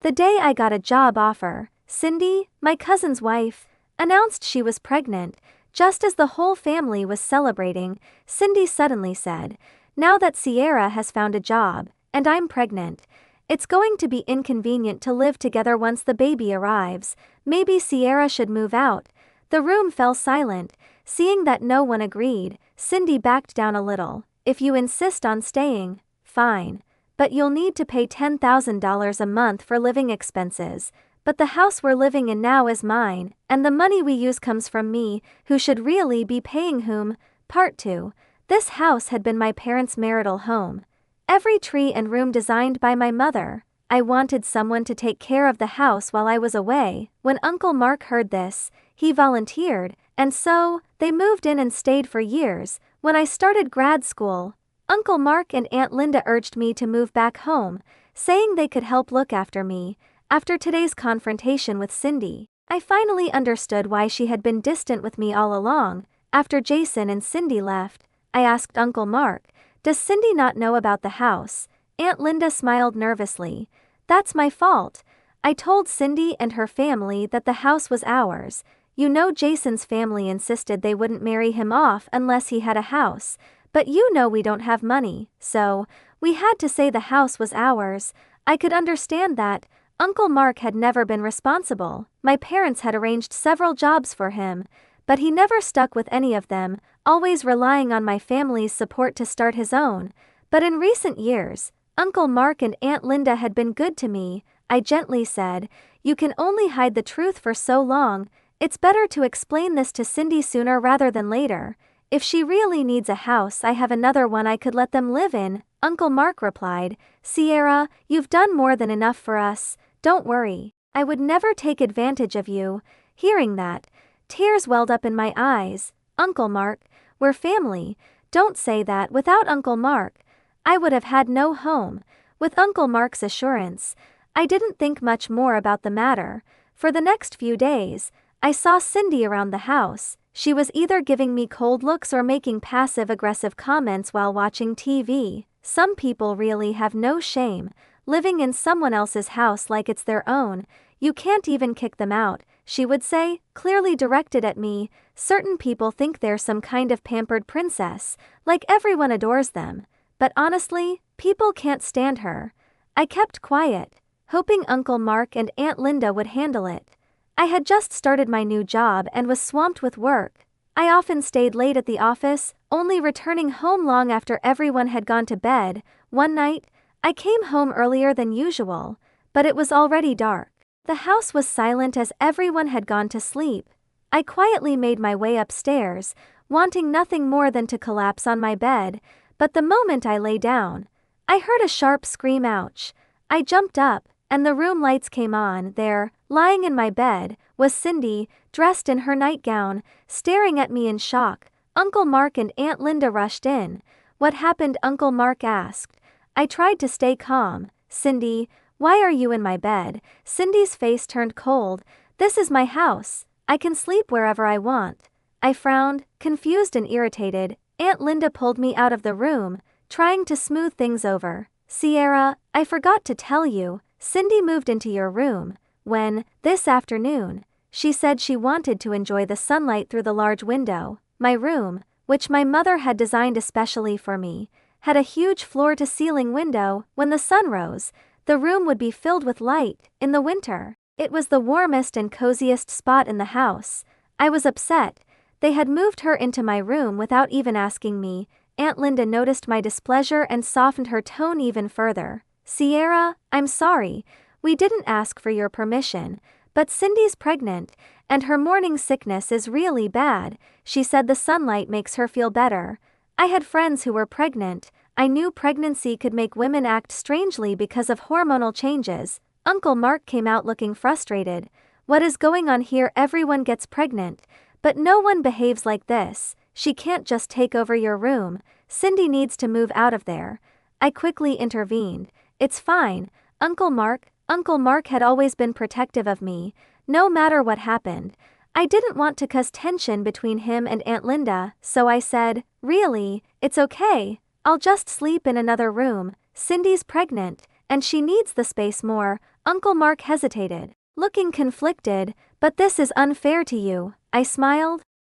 The day I got a job offer, Cindy, my cousin's wife, announced she was pregnant. Just as the whole family was celebrating, Cindy suddenly said, "Now that Sierra has found a job, and I'm pregnant, it's going to be inconvenient to live together once the baby arrives. Maybe Sierra should move out." The room fell silent. Seeing that no one agreed, Cindy backed down a little. "If you insist on staying, fine. But you'll need to pay $10,000 a month for living expenses. But the house we're living in now is mine, and the money we use comes from me, who should really be paying whom?" Part 2. This house had been my parents' marital home. Every tree and room designed by my mother. I wanted someone to take care of the house while I was away. When Uncle Mark heard this, he volunteered, and so, they moved in and stayed for years. When I started grad school, Uncle Mark and Aunt Linda urged me to move back home, saying they could help look after me. After today's confrontation with Cindy, I finally understood why she had been distant with me all along. After Jason and Cindy left, I asked Uncle Mark, "Does Cindy not know about the house?" Aunt Linda smiled nervously. "That's my fault. I told Cindy and her family that the house was ours. You know, Jason's family insisted they wouldn't marry him off unless he had a house. But you know we don't have money, so we had to say the house was ours." I could understand that. Uncle Mark had never been responsible. My parents had arranged several jobs for him, but he never stuck with any of them, always relying on my family's support to start his own. But in recent years, Uncle Mark and Aunt Linda had been good to me. I gently said, "You can only hide the truth for so long. It's better to explain this to Cindy sooner rather than later. If she really needs a house, I have another one I could let them live in." Uncle Mark replied, "Sierra, you've done more than enough for us. Don't worry. I would never take advantage of you." Hearing that, tears welled up in my eyes. "Uncle Mark, we're family. Don't say that." Without Uncle Mark, I would have had no home. With Uncle Mark's assurance, I didn't think much more about the matter. For the next few days, I saw Cindy around the house. She was either giving me cold looks or making passive-aggressive comments while watching TV. Some people really have no shame, living in someone else's house like it's their own. "You can't even kick them out," she would say, clearly directed at me. "Certain people think they're some kind of pampered princess, like everyone adores them. But honestly, people can't stand her." I kept quiet, hoping Uncle Mark and Aunt Linda would handle it. I had just started my new job and was swamped with work. I often stayed late at the office, only returning home long after everyone had gone to bed. One night, I came home earlier than usual, but it was already dark. The house was silent as everyone had gone to sleep. I quietly made my way upstairs, wanting nothing more than to collapse on my bed, but the moment I lay down, I heard a sharp scream. Ouch! I jumped up, and the room lights came on. There, lying in my bed, was Cindy, dressed in her nightgown, staring at me in shock. Uncle Mark and Aunt Linda rushed in. "What happened?" Uncle Mark asked. I tried to stay calm. "Cindy, why are you in my bed?" Cindy's face turned cold. "This is my house. I can sleep wherever I want." I frowned, confused and irritated. Aunt Linda pulled me out of the room, trying to smooth things over. "Sierra, I forgot to tell you, Cindy moved into your room this afternoon. She said she wanted to enjoy the sunlight through the large window." My room, which my mother had designed especially for me, had a huge floor-to-ceiling window. When the sun rose, the room would be filled with light. In the winter, it was the warmest and coziest spot in the house. I was upset. They had moved her into my room without even asking me. Aunt Linda noticed my displeasure and softened her tone even further. "Sierra, I'm sorry. We didn't ask for your permission, but Cindy's pregnant, and her morning sickness is really bad. She said the sunlight makes her feel better." I had friends who were pregnant. I knew pregnancy could make women act strangely because of hormonal changes. Uncle Mark came out looking frustrated. "What is going on here? Everyone gets pregnant, but no one behaves like this. She can't just take over your room. Cindy needs to move out of there." I quickly intervened. "It's fine, Uncle Mark." Uncle Mark had always been protective of me, no matter what happened. I didn't want to cause tension between him and Aunt Linda, so I said, "Really, it's okay. I'll just sleep in another room. Cindy's pregnant, and she needs the space more." Uncle Mark hesitated, looking conflicted. But this is unfair to you, I smiled.